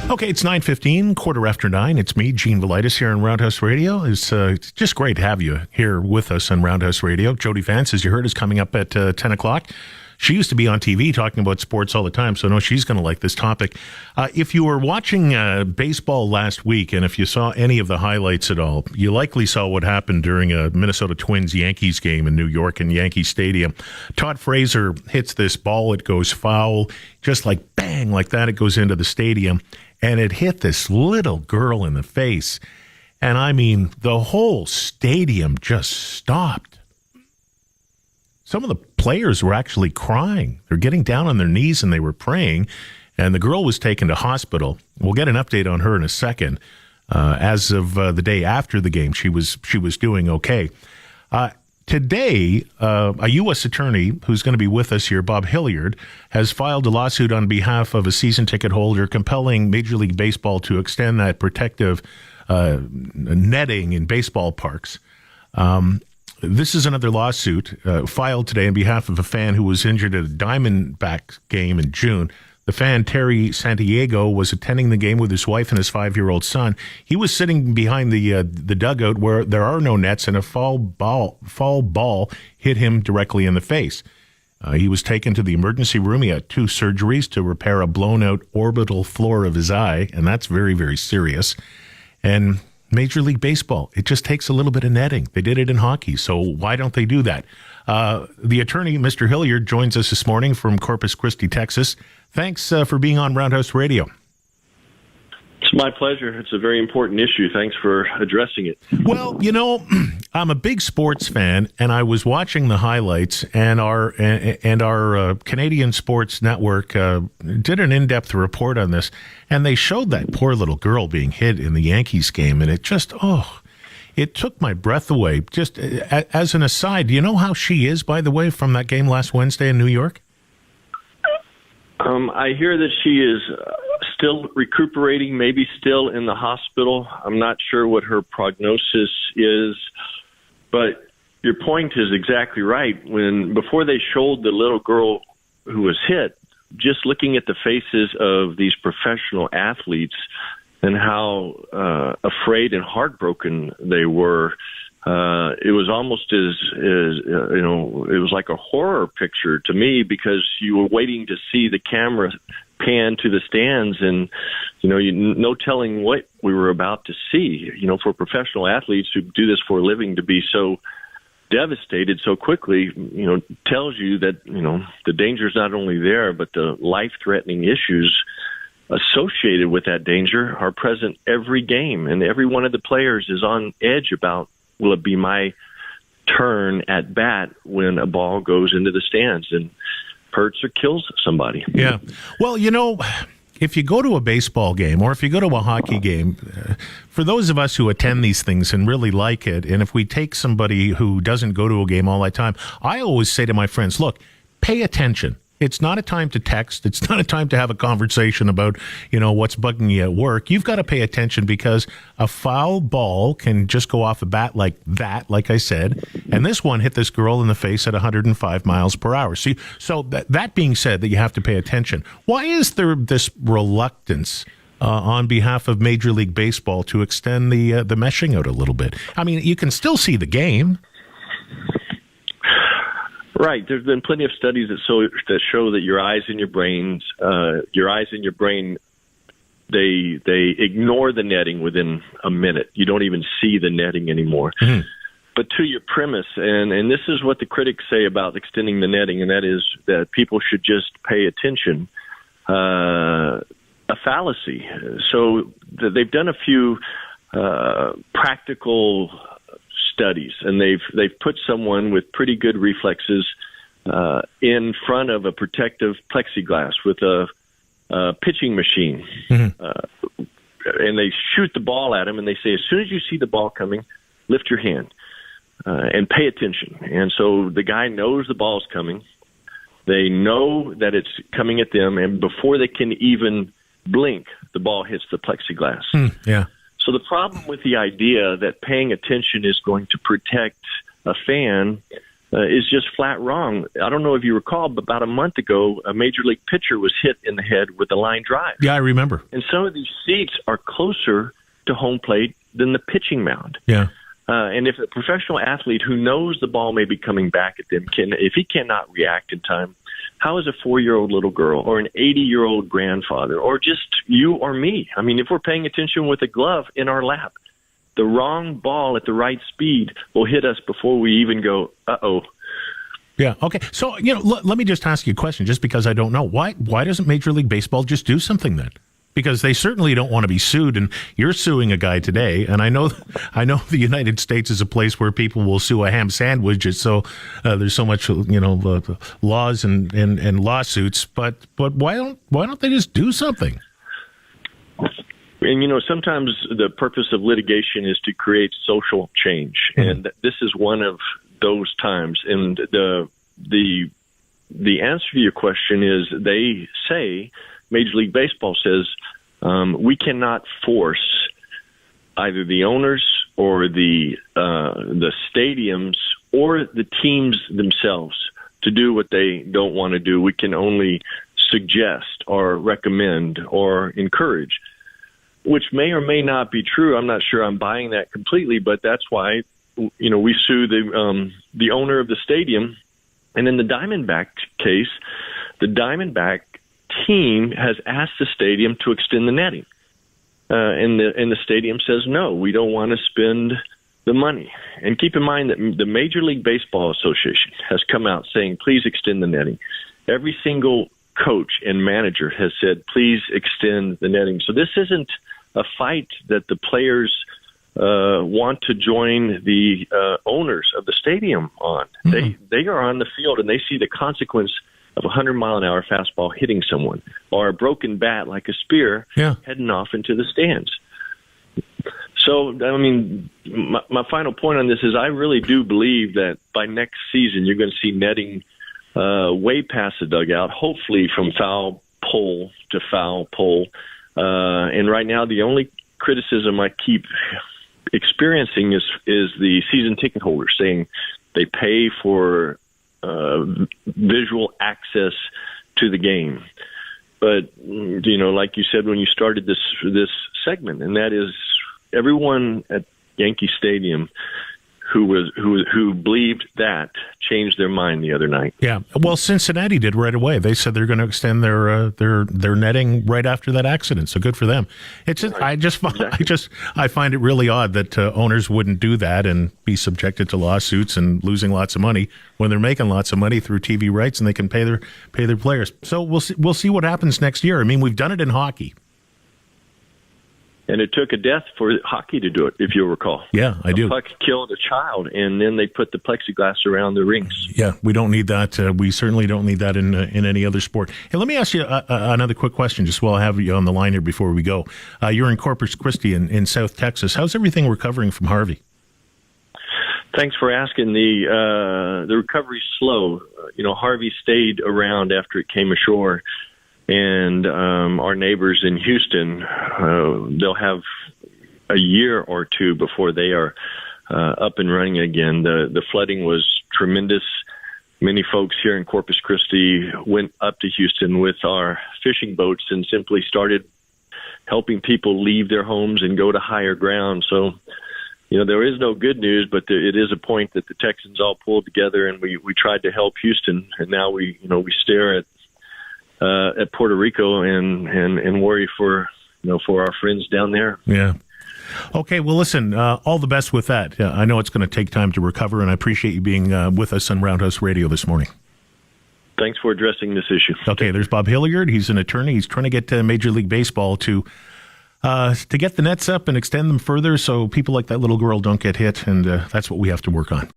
Okay, it's 9:15, quarter after 9. It's me, Gene Velitis, here on RoundHouse Radio. It's just great to have you here with us on RoundHouse Radio. Jody Vance, as you heard, is coming up at 10 o'clock. She used to be on TV talking about sports all the time, so I know she's going to like this topic. If you were watching baseball last week, and if you saw any of the highlights at all, you likely saw what happened during a Minnesota Twins-Yankees game in New York in Yankee Stadium. Todd Frazier hits this ball. It goes foul, just like bang, like that. It goes into the stadium, and it hit this little girl in the face. And I mean, the whole stadium just stopped. Some of the players were actually crying. They're getting down on their knees and they were praying. And the girl was taken to hospital. We'll get an update on her in a second. As of the day after the game, she was doing okay. Today, a U.S. attorney who's going to be with us here, Bob Hilliard, has filed a lawsuit on behalf of a season ticket holder compelling Major League Baseball to extend that protective netting in baseball parks. This is another lawsuit filed today on behalf of a fan who was injured at a Diamondbacks game in June. The fan, Terry Santiago, was attending the game with his wife and his 5-year-old son. He was sitting behind the dugout where there are no nets, and a foul ball hit him directly in the face. He was taken to the emergency room. He had 2 surgeries to repair a blown-out orbital floor of his eye, and that's very, very serious. And Major League Baseball, it just takes a little bit of netting. They did it in hockey, so why don't they do that? The attorney, Mr. Hilliard, joins us this morning from Corpus Christi, Texas. Thanks for being on RoundHouse Radio. It's my pleasure. It's a very important issue. Thanks for addressing it. Well, you know, I'm a big sports fan, and I was watching the highlights, and our Canadian Sports Network did an in-depth report on this, and they showed that poor little girl being hit in the Yankees game, and it just, it took my breath away. Just as an aside, do you know how she is, by the way, from that game last Wednesday in New York? I hear that she is still recuperating, maybe still in the hospital. I'm not sure what her prognosis is, but your point is exactly right. Before they showed the little girl who was hit, just looking at the faces of these professional athletes and how afraid and heartbroken they were, it was almost as it was like a horror picture to me, because you were waiting to see the camera pan to the stands, and no telling what we were about to see. For professional athletes who do this for a living to be so devastated so quickly, tells you that the danger is not only there, but the life-threatening issues associated with that danger are present every game, and every one of the players is on edge about, will it be my turn at bat when a ball goes into the stands and hurts or kills somebody? Yeah. Well, if you go to a baseball game or if you go to a hockey game, for those of us who attend these things and really like it, and if we take somebody who doesn't go to a game all the time, I always say to my friends, look, pay attention. It's not a time to text. It's not a time to have a conversation about, what's bugging you at work. You've got to pay attention, because a foul ball can just go off a bat like that, like I said. And this one hit this girl in the face at 105 miles per hour. So that being said, that you have to pay attention. Why is there this reluctance on behalf of Major League Baseball to extend the meshing out a little bit? I mean, you can still see the game. Right. There's been plenty of studies that show that your eyes and your brain, they ignore the netting within a minute. You don't even see the netting anymore. Mm-hmm. But to your premise, and this is what the critics say about extending the netting, and that is that people should just pay attention, a fallacy. So they've done a few practical studies, and they've put someone with pretty good reflexes in front of a protective plexiglass with a pitching machine, mm-hmm. And they shoot the ball at him, and they say, as soon as you see the ball coming, lift your hand and pay attention. And so the guy knows the ball's coming. They know that it's coming at them, and before they can even blink, the ball hits the plexiglass. Yeah. So the problem with the idea that paying attention is going to protect a fan is just flat wrong. I don't know if you recall, but about a month ago, a major league pitcher was hit in the head with a line drive. Yeah, I remember. And some of these seats are closer to home plate than the pitching mound. Yeah. And if a professional athlete who knows the ball may be coming back at them, if he cannot react in time, how is a 4-year-old little girl or an 80-year-old grandfather or just you or me? I mean, if we're paying attention with a glove in our lap, the wrong ball at the right speed will hit us before we even go, uh-oh. Yeah. Okay. So, let me just ask you a question, just because I don't know. Why doesn't Major League Baseball just do something then? Because they certainly don't want to be sued, and you're suing a guy today. And I know the United States is a place where people will sue a ham sandwich. So there's so much, laws and lawsuits. But why don't they just do something? And, sometimes the purpose of litigation is to create social change. Mm-hmm. And this is one of those times. And the answer to your question is they say, Major League Baseball says, we cannot force either the owners or the stadiums or the teams themselves to do what they don't want to do. We can only suggest or recommend or encourage, which may or may not be true. I'm not sure I'm buying that completely, but that's why, we sue the owner of the stadium. And in the Diamondback case, the Diamondback team has asked the stadium to extend the netting. And the stadium says, no, we don't want to spend the money. And keep in mind that the Major League Baseball Association has come out saying, please extend the netting. Every single coach and manager has said, please extend the netting. So this isn't a fight that the players want to join the owners of the stadium on. Mm-hmm. They are on the field and they see the consequence of a 100-mile-an-hour fastball hitting someone or a broken bat like a spear heading off into the stands. So, I mean, my final point on this is I really do believe that by next season you're going to see netting way past the dugout, hopefully from foul pole to foul pole. And right now the only criticism I keep experiencing is the season ticket holders saying they pay for visual access to the game. But, like you said when you started this segment, and that is everyone at Yankee Stadium who believed that changed their mind the other night. Yeah. Well, Cincinnati did right away. They said they're going to extend their netting right after that accident. So good for them. It's just, right. I find it really odd that owners wouldn't do that and be subjected to lawsuits and losing lots of money when they're making lots of money through TV rights and they can pay their players. So we'll see what happens next year. I mean, we've done it in hockey. And it took a death for hockey to do it, if you'll recall. Yeah, I do. A puck killed a child, and then they put the plexiglass around the rings. Yeah, we don't need that. We certainly don't need that in any other sport. Hey, let me ask you another quick question, just while I have you on the line here before we go. You're in Corpus Christi in South Texas. How's everything recovering from Harvey? Thanks for asking. The recovery's slow. Harvey stayed around after it came ashore. And our neighbors in Houston, they'll have a year or two before they are up and running again. The flooding was tremendous. Many folks here in Corpus Christi went up to Houston with our fishing boats and simply started helping people leave their homes and go to higher ground. So, there is no good news, but it is a point that the Texans all pulled together and we tried to help Houston. And now we stare at Puerto Rico and worry for our friends down there. Yeah. Okay. Well, listen, all the best with that. I know it's going to take time to recover, and I appreciate you being with us on RoundHouse Radio this morning. Thanks for addressing this issue. Okay. There's Bob Hilliard. He's an attorney. He's trying to get Major League Baseball to get the nets up and extend them further so people like that little girl don't get hit, and that's what we have to work on.